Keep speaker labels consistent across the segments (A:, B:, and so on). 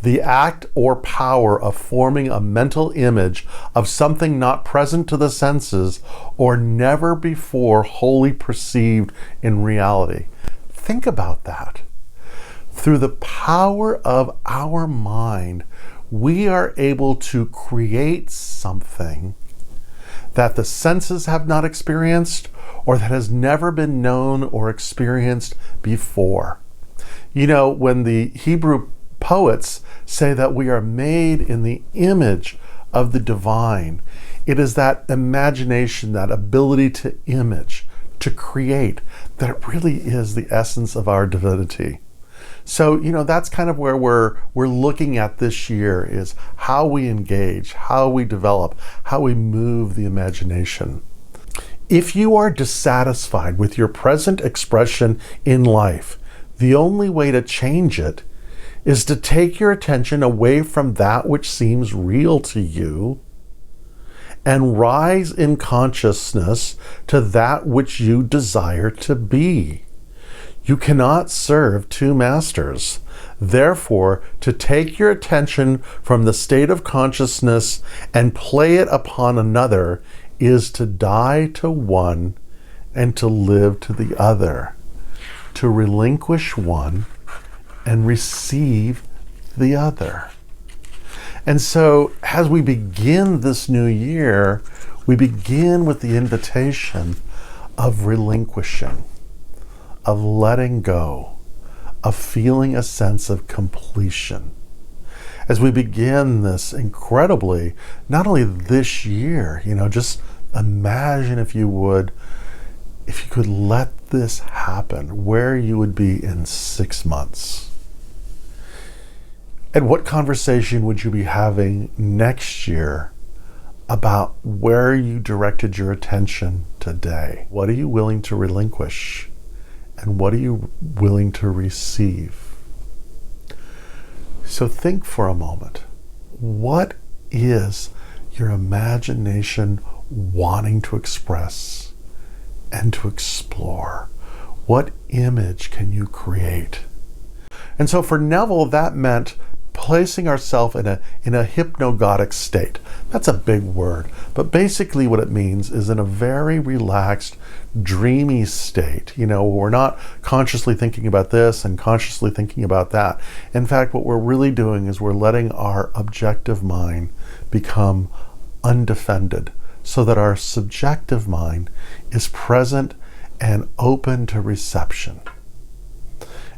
A: the act or power of forming a mental image of something not present to the senses or never before wholly perceived in reality. Think about that. Through the power of our mind, we are able to create something that the senses have not experienced or that has never been known or experienced before. You know, when the Hebrew poets say that we are made in the image of the divine, it is that imagination, that ability to image, to create, that really is the essence of our divinity. So, you know, that's kind of where we're looking at this year, is how we engage, how we develop, how we move the imagination. If you are dissatisfied with your present expression in life, the only way to change it is to take your attention away from that which seems real to you and rise in consciousness to that which you desire to be. You cannot serve two masters. Therefore, to take your attention from the state of consciousness and play it upon another is to die to one and to live to the other, to relinquish one and receive the other. And so, as we begin this new year, we begin with the invitation of relinquishing, of letting go, of feeling a sense of completion. As we begin this incredibly, not only this year, you know, just imagine, if you would, if you could let this happen, where you would be in 6 months. And what conversation would you be having next year about where you directed your attention today? What are you willing to relinquish? And what are you willing to receive? So think for a moment. What is your imagination wanting to express and to explore? What image can you create? And so for Neville, that meant placing ourselves in a hypnagogic state. That's a big word, but basically what it means is in a very relaxed, dreamy state. You know, we're not consciously thinking about this and consciously thinking about that. In fact, what we're really doing is we're letting our objective mind become undefended so that our subjective mind is present and open to reception.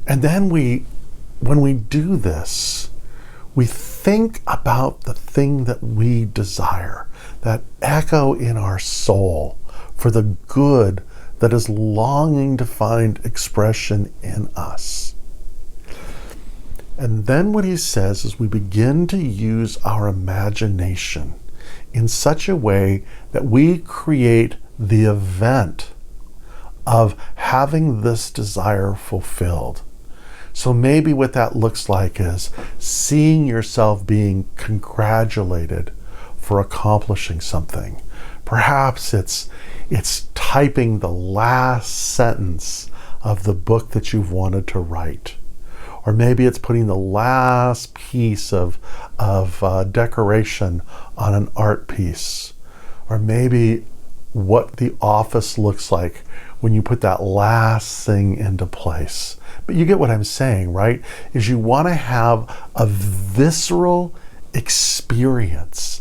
A: And then when we do this, we think about the thing that we desire, that echo in our soul for the good that is longing to find expression in us. And then what he says is we begin to use our imagination in such a way that we create the event of having this desire fulfilled. So maybe what that looks like is seeing yourself being congratulated for accomplishing something. Perhaps it's typing the last sentence of the book that you've wanted to write. Or maybe it's putting the last piece of decoration on an art piece. Or maybe what the office looks like when you put that last thing into place. But you get what I'm saying, right? Is you want to have a visceral experience.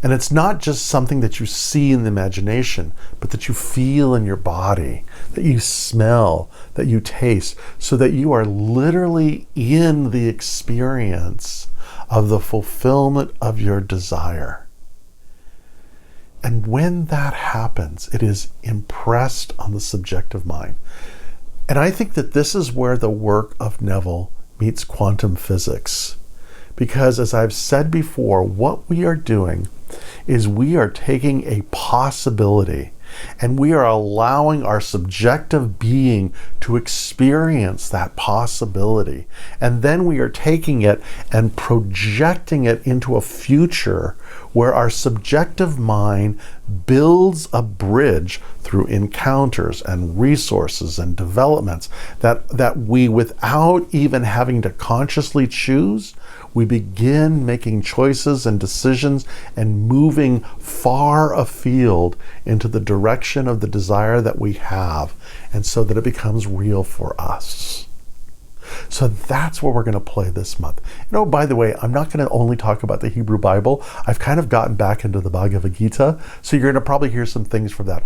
A: And it's not just something that you see in the imagination, but that you feel in your body, that you smell, that you taste, so that you are literally in the experience of the fulfillment of your desire. And when that happens, it is impressed on the subjective mind. And I think that this is where the work of Neville meets quantum physics. Because as I've said before, what we are doing is we are taking a possibility and we are allowing our subjective being to experience that possibility. And then we are taking it and projecting it into a future where our subjective mind builds a bridge through encounters and resources and developments that we, without even having to consciously choose, we begin making choices and decisions and moving far afield into the direction of the desire that we have, and so that it becomes real for us. So that's what we're going to play this month. By the way, I'm not going to only talk about the Hebrew Bible. I've kind of gotten back into the Bhagavad Gita, so you're going to probably hear some things from that.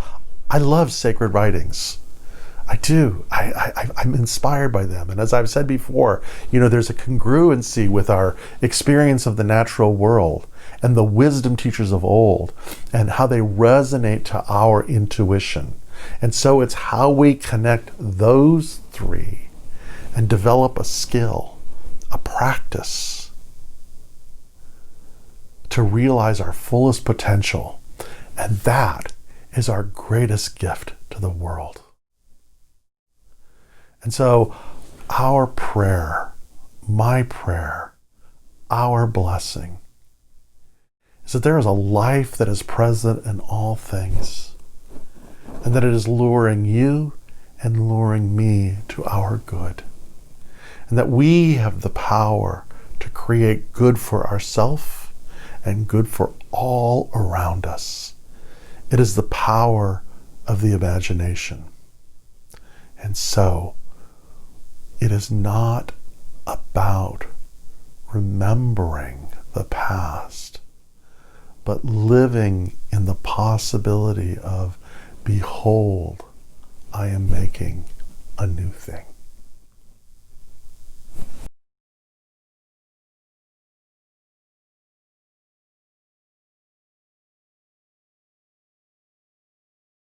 A: I love sacred writings. I do. I'm inspired by them. And as I've said before, there's a congruency with our experience of the natural world and the wisdom teachers of old and how they resonate to our intuition. And so it's how we connect those three and develop a skill, a practice to realize our fullest potential. And that is our greatest gift to the world. And so our prayer, my prayer, our blessing is that there is a life that is present in all things, and that it is luring you and luring me to our good. And that we have the power to create good for ourselves and good for all around us. It is the power of the imagination. And so, it is not about remembering the past, but living in the possibility of, behold, I am making a new thing.